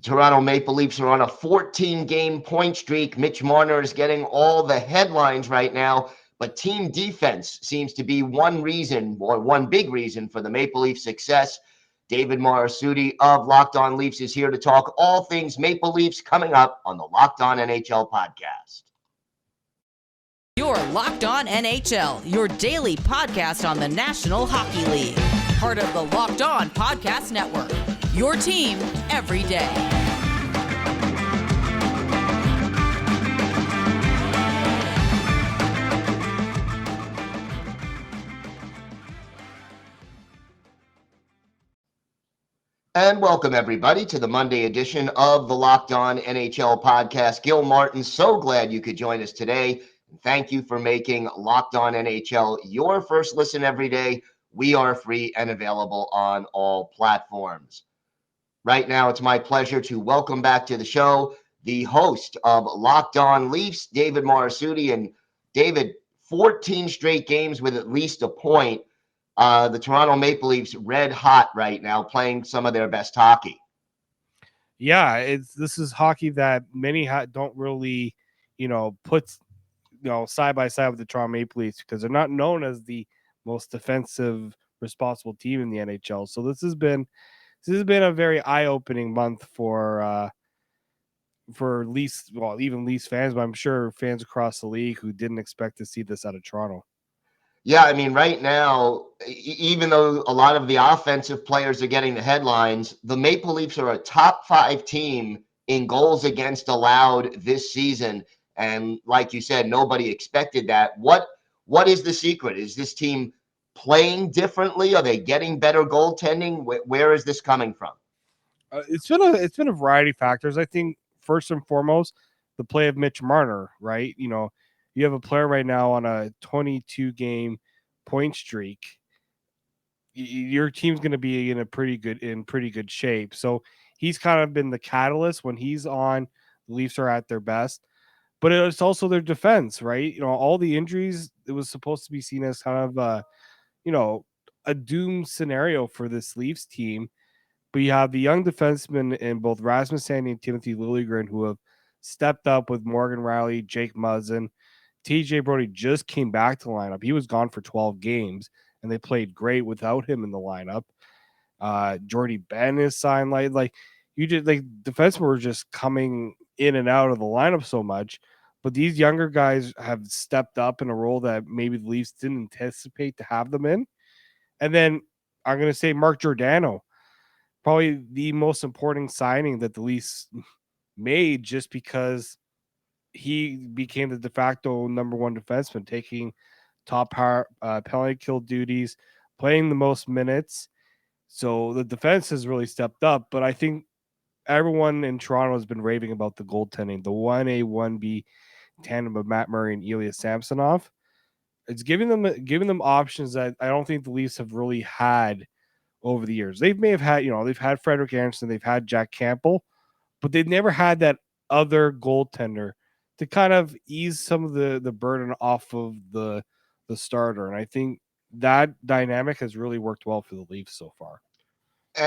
Toronto Maple Leafs are on a 14-game point streak. Mitch Marner is getting all the headlines right now, but team defense seems to be one reason, or one big reason, for the Maple Leafs' success. David Morassutti of Locked On Leafs is here to talk all things Maple Leafs coming up on the Locked On NHL podcast. You're Locked On NHL, your daily podcast on the National Hockey League. Part of the Locked On Podcast Network, your team every day. And welcome, everybody, to the Monday edition of the Locked On NHL podcast. Gil Martin, so glad you could join us today. Thank you for making Locked On NHL your first listen every day. We are free and available on all platforms. Right now, it's my pleasure to welcome back to the show the host of Locked On Leafs, David Morassutti. And David, 14 straight games with at least a point. The Toronto Maple Leafs red hot right now, playing some of their best hockey. Yeah, this is hockey that many don't really, put, side by side with the Toronto Maple Leafs because they're not known as the most defensive, responsible team in the NHL. So this has been a very eye-opening month for Leafs, well, even Leafs fans, but I'm sure fans across the league who didn't expect to see this out of Toronto. Yeah, I mean, right now, even though a lot of the offensive players are getting the headlines, the Maple Leafs are a top 5 team in goals against allowed this season. And like you said, nobody expected that. What is the secret? Is this team playing differently? Are they getting better goaltending? Where is this coming from? It's been a variety of factors. I think first and foremost, the play of Mitch Marner, right? You have a player right now on a 22-game point streak. Your team's going to be in pretty good shape. So he's kind of been the catalyst when he's on. The Leafs are at their best, but it's also their defense, right? All the injuries. It was supposed to be seen as kind of a doomed scenario for this Leafs team. But you have the young defensemen in both Rasmus Sandin and Timothy Liljegren who have stepped up with Morgan Rielly, Jake Muzzin. TJ Brody just came back to the lineup. He was gone for 12 games, and they played great without him in the lineup. Jordy Ben is signed defensemen were just coming in and out of the lineup so much. But these younger guys have stepped up in a role that maybe the Leafs didn't anticipate to have them in. And then I'm going to say Mark Giordano, probably the most important signing that the Leafs made just because he became the de facto number one defenseman, taking top power penalty kill duties, playing the most minutes. So the defense has really stepped up. But I think everyone in Toronto has been raving about the goaltending, the 1A, 1B tandem of Matt Murray and Ilya Samsonov. It's giving them options that I don't think the Leafs have really had over the years. They may have had, they've had Frederick Anderson, they've had Jack Campbell, but they've never had that other goaltender to kind of ease some of the burden off of the starter. And I think that dynamic has really worked well for the Leafs so far.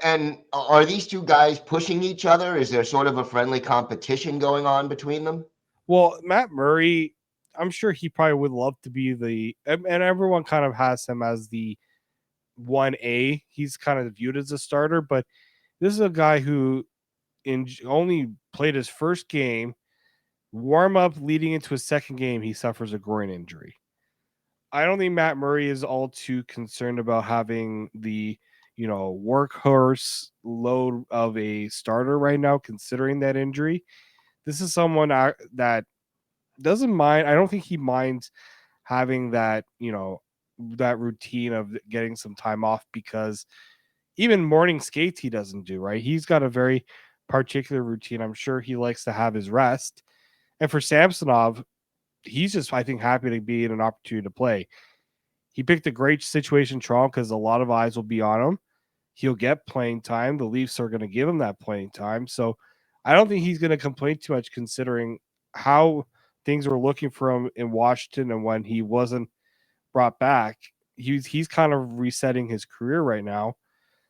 And are these two guys pushing each other? Is there sort of a friendly competition going on between them? Well, Matt Murray, I'm sure he probably would love to be and everyone kind of has him as the 1A. He's kind of viewed as a starter, but this is a guy who only played his first game, warm up leading into his second game, he suffers a groin injury. I don't think Matt Murray is all too concerned about having the workhorse load of a starter right now, considering that injury. This is someone that doesn't mind. I don't think he minds having that, that routine of getting some time off, because even morning skates he doesn't do, right? He's got a very particular routine. I'm sure he likes to have his rest. And for Samsonov, he's just, I think, happy to be in an opportunity to play. He picked a great situation, Toronto, because a lot of eyes will be on him. He'll get playing time. The Leafs are going to give him that playing time. So I don't think he's going to complain too much, considering how things were looking for him in Washington, and when he wasn't brought back, he's kind of resetting his career right now.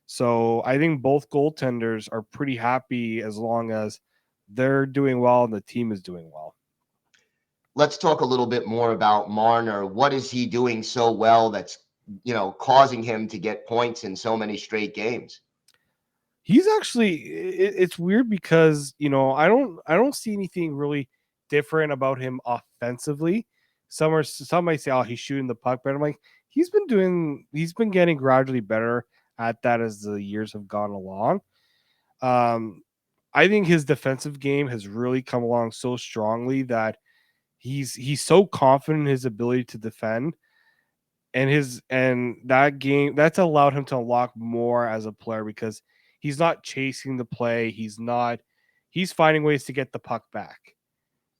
So I think both goaltenders are pretty happy as long as they're doing well and the team is doing well. Let's talk a little bit more about Marner. What is he doing so well that's, causing him to get points in so many straight games? He's actually it's weird because, I don't see anything really different about him offensively. Some might say, oh, he's shooting the puck, but I'm like, he's been getting gradually better at that as the years have gone along. Um, I think his defensive game has really come along so strongly that he's so confident in his ability to defend, and that game that's allowed him to unlock more as a player because he's not chasing the play, he's finding ways to get the puck back.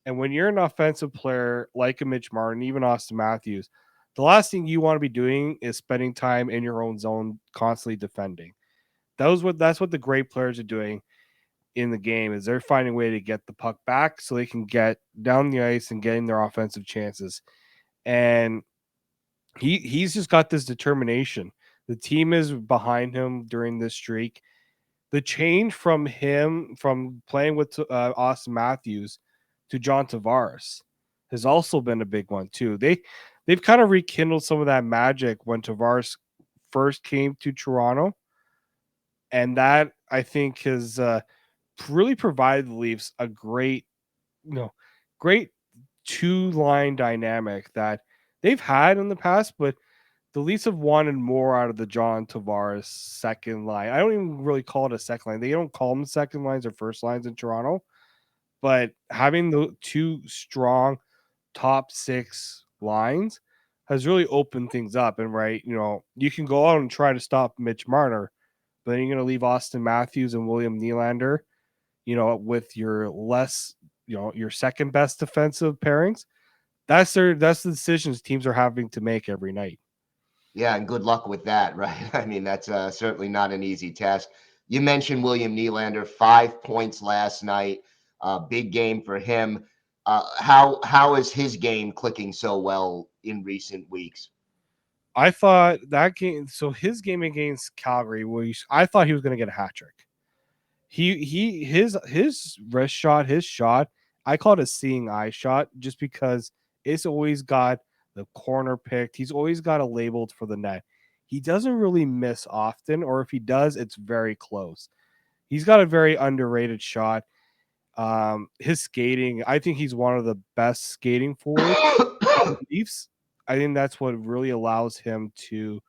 And when you're an offensive player like a Mitch Martin, even Auston Matthews, the last thing you want to be doing is spending time in your own zone constantly defending. That's what the great players are doing in the game, is they're finding a way to get the puck back so they can get down the ice and getting their offensive chances. And he's just got this determination. The team is behind him during this streak. The change from him from playing with Auston Matthews to John Tavares has also been a big one too. They've kind of rekindled some of that magic when Tavares first came to Toronto, and that I think has really provided the Leafs a great two-line dynamic that they've had in the past, but the Leafs have wanted more out of the John Tavares second line. I don't even really call it a second line. They don't call them second lines or first lines in Toronto, but having the two strong top six lines has really opened things up. And you can go out and try to stop Mitch Marner, but then you're going to leave Auston Matthews and William Nylander, with your your second best defensive pairings. That's the decisions teams are having to make every night. Yeah, and good luck with that, right? I mean, that's certainly not an easy task. You mentioned William Nylander, 5 points last night. Big game for him. How is his game clicking so well in recent weeks? I thought that game. So his game against Calgary, I thought he was going to get a hat trick. His wrist shot, his shot, I call it a seeing eye shot, just because it's always got the corner picked. He's always got it labeled for the net. He doesn't really miss often, or if he does, it's very close. He's got a very underrated shot. His skating, I think he's one of the best skating forwards on the Leafs. I think that's what really allows him to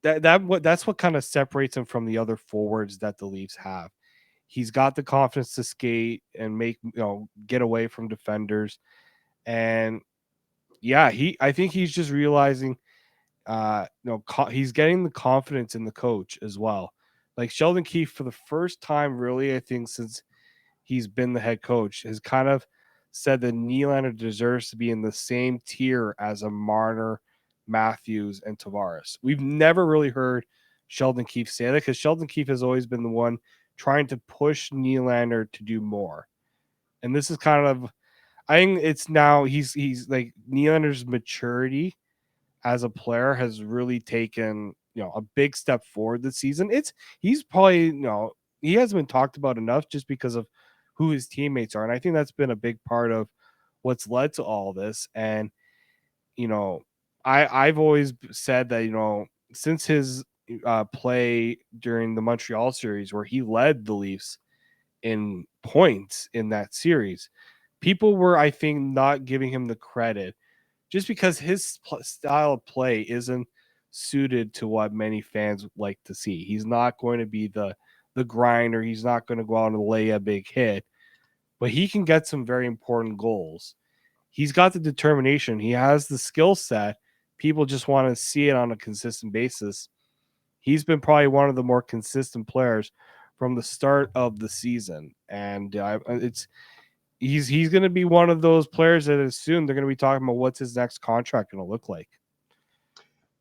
that's what kind of separates him from the other forwards that the Leafs have. He's got the confidence to skate and get away from defenders. And yeah, I think he's just realizing he's getting the confidence in the coach as well. Like Sheldon Keefe, for the first time really, I think since he's been the head coach, has kind of said that Nylander deserves to be in the same tier as a Marner, Matthews, and Tavares. We've never really heard Sheldon Keefe say that, because Sheldon Keefe has always been the one trying to push Nylander to do more. And this is kind of, I think it's now he's like, Nylander's maturity as a player has really taken a big step forward this season. He's probably he hasn't been talked about enough just because of who his teammates are, and I think that's been a big part of what's led to all this. And I've always said that since his play during the Montreal series, where he led the Leafs in points in that series, people were, I think, not giving him the credit just because his style of play isn't suited to what many fans like to see. He's not going to be the grinder. He's not going to go out and lay a big hit, but he can get some very important goals. He's got the determination. He has the skill set. People just want to see it on a consistent basis. He's been probably one of the more consistent players from the start of the season, and he's going to be one of those players that soon they're going to be talking about what's his next contract going to look like.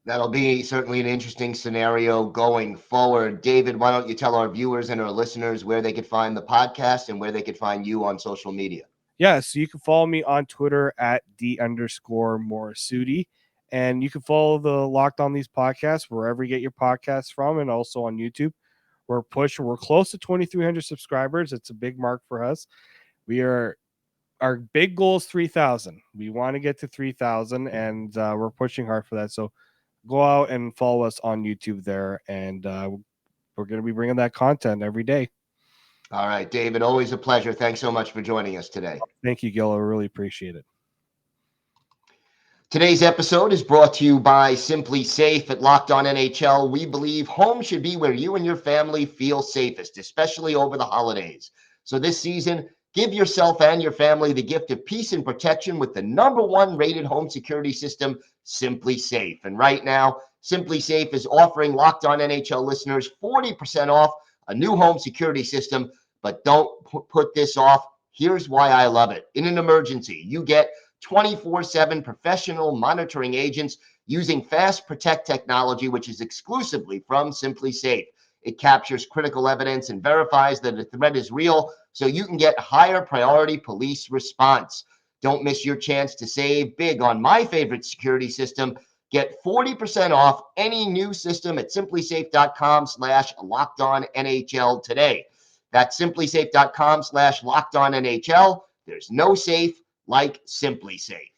That'll be certainly an interesting scenario going forward. David, why don't you tell our viewers and our listeners where they could find the podcast and where they could find you on social media? Yeah, so you can follow me on Twitter at @D_Morassutti. And you can follow the Locked On These podcasts wherever you get your podcasts from, and also on YouTube. We're close to 2,300 subscribers. It's a big mark for us. Our big goal is 3,000. We want to get to 3,000, and we're pushing hard for that. So go out and follow us on YouTube there, and we're going to be bringing that content every day. All right, David, always a pleasure. Thanks so much for joining us today. Thank you, Gil. I really appreciate it. Today's episode is brought to you by SimpliSafe at Locked On NHL. We believe home should be where you and your family feel safest, especially over the holidays. So this season, give yourself and your family the gift of peace and protection with the #1 rated home security system, SimpliSafe. And right now, SimpliSafe is offering Locked On NHL listeners 40% off a new home security system. But don't put this off. Here's why I love it. In an emergency, you get 24/7 professional monitoring agents using Fast Protect technology, which is exclusively from SimpliSafe. It captures critical evidence and verifies that a threat is real, so you can get higher priority police response. Don't miss your chance to save big on my favorite security system. Get 40% off any new system at simplisafe.com/LockedOnNHL today. That's simplisafe.com/LockedOnNHL. There's no safe like SimpliSafe.